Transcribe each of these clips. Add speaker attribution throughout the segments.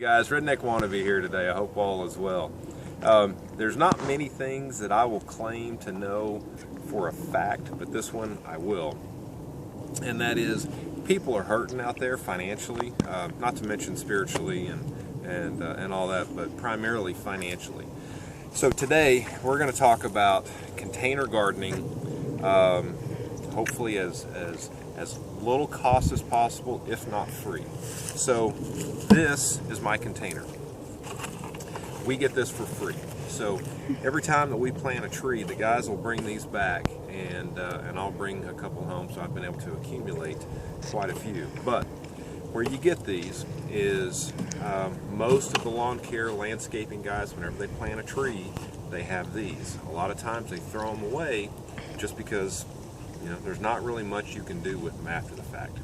Speaker 1: Guys, Redneck Wannabe here today. I hope all is well. There's not many things that I will claim to know for a fact, but this one I will. And that is, people are hurting out there financially, not to mention spiritually and all that, but primarily financially. So today we're going to talk about container gardening, hopefully as little cost as possible, if not free. So this is my container. We get this for free. So every time that we plant a tree, the guys will bring these back, and I'll bring a couple home, so I've been able to accumulate quite a few. But where you get these is most of the lawn care landscaping guys, whenever they plant a tree, they have these. A lot of times they throw them away just because there's not really much you can do with them after the fact.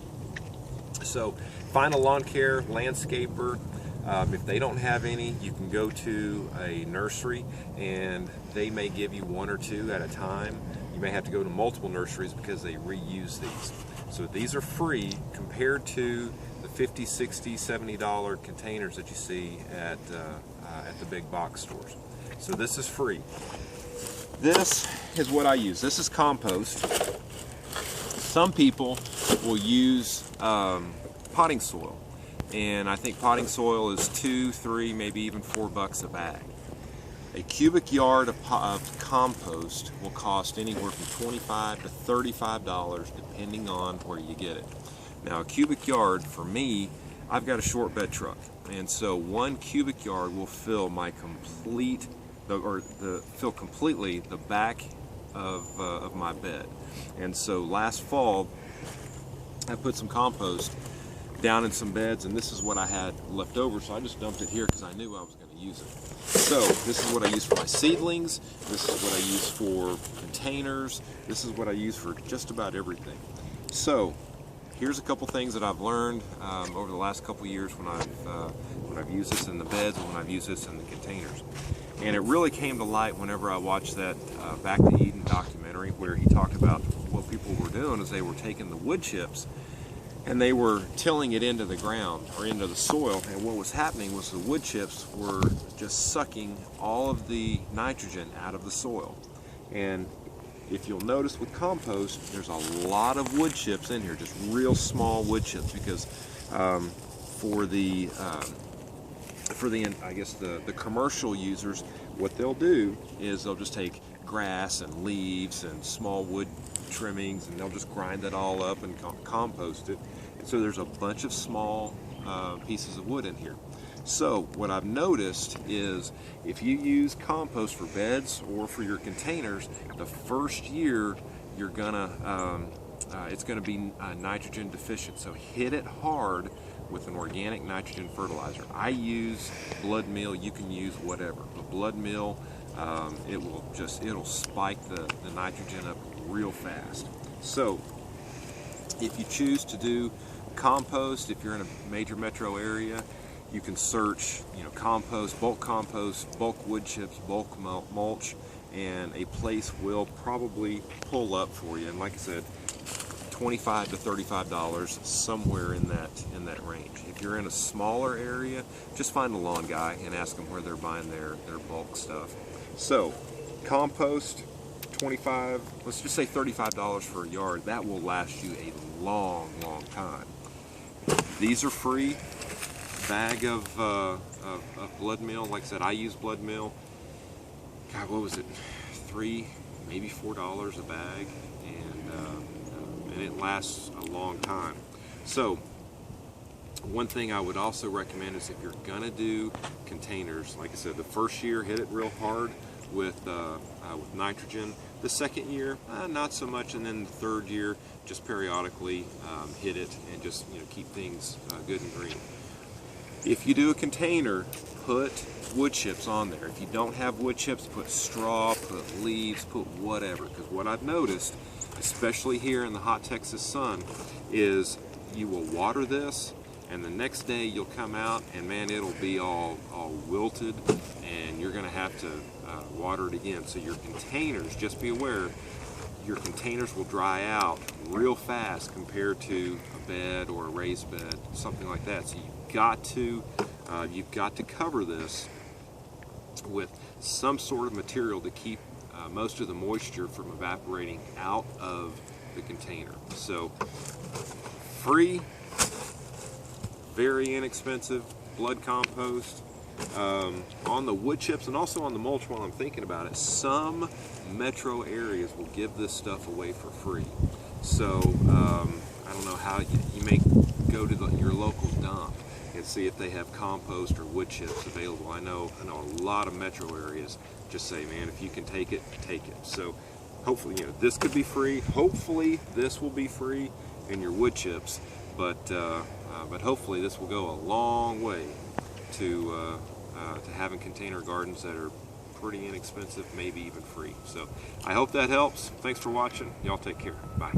Speaker 1: So find a lawn care landscaper. If they don't have any, you can go to a nursery and they may give you one or two at a time. You may have to go to multiple nurseries because they reuse these. So these are free compared to the $50, $60, $70 containers that you see at the big box stores. So this is free. This is what I use. This is compost. Some people will use potting soil, and I think potting soil is $2, $3, maybe even $4 a bag. A cubic yard of compost will cost anywhere from $25 to $35 depending on where you get it. Now a cubic yard, for me, I've got a short bed truck, and so 1 cubic yard will fill my fill completely the back of my bed. And so last fall I put some compost down in some beds, and this is what I had left over, so I just dumped it here because I knew I was going to use it. So this is what I use for my seedlings, this is what I use for containers, this is what I use for just about everything. So here's a couple things that I've learned over the last couple years when I've used this in the beds and when I've used this in the containers. And it really came to light whenever I watched that Back to Eden documentary, where he talked about what people were doing is they were taking the wood chips and they were tilling it into the ground or into the soil, and what was happening was the wood chips were just sucking all of the nitrogen out of the soil. And if you'll notice with compost, there's a lot of wood chips in here, just real small wood chips, because for the commercial users, what they'll do is they'll just take grass and leaves and small wood trimmings and they'll just grind it all up and compost it. And so there's a bunch of small pieces of wood in here. So what I've noticed is if you use compost for beds or for your containers, the first year you're gonna it's gonna be nitrogen deficient. So hit it hard with an organic nitrogen fertilizer. I use blood meal. You can use whatever, but blood meal, it'll spike the nitrogen up real fast. So if you choose to do compost, if you're in a major metro area, you can search compost, bulk wood chips, bulk mulch, and a place will probably pull up for you. And like I said, $25 to $35, somewhere in that range. If you're in a smaller area, just find a lawn guy and ask them where they're buying their bulk stuff. So compost, $25, let's just say $35 for a yard. That will last you a long time. These are free. Bag of blood meal, like I said, I use blood meal. God, what was it? $3, maybe $4 a bag, and it lasts a long time. So one thing I would also recommend is if you're gonna do containers, like I said, the first year hit it real hard with nitrogen. The second year, not so much, and then the third year, just periodically hit it and just keep things good and green. If you do a container, put wood chips on there. If you don't have wood chips, put straw, put leaves, put whatever. Because what I've noticed, especially here in the hot Texas sun, is you will water this and the next day you'll come out and man, it'll be all wilted, and you're gonna have to water it again. So your containers, just be aware, your containers will dry out real fast compared to a bed or a raised bed, something like that. So you've got to you've got to cover this with some sort of material to keep most of the moisture from evaporating out of the container. So free, very inexpensive blood compost. On the wood chips and also on the mulch, while I'm thinking about it, some metro areas will give this stuff away for free. So I don't know how you may go to your local dump and see if they have compost or wood chips available. I know a lot of metro areas just say, man, if you can take it, take it. So hopefully, this could be free. Hopefully this will be free in your wood chips, but hopefully this will go a long way to having container gardens that are pretty inexpensive, maybe even free. So I hope that helps. Thanks for watching. Y'all take care. Bye.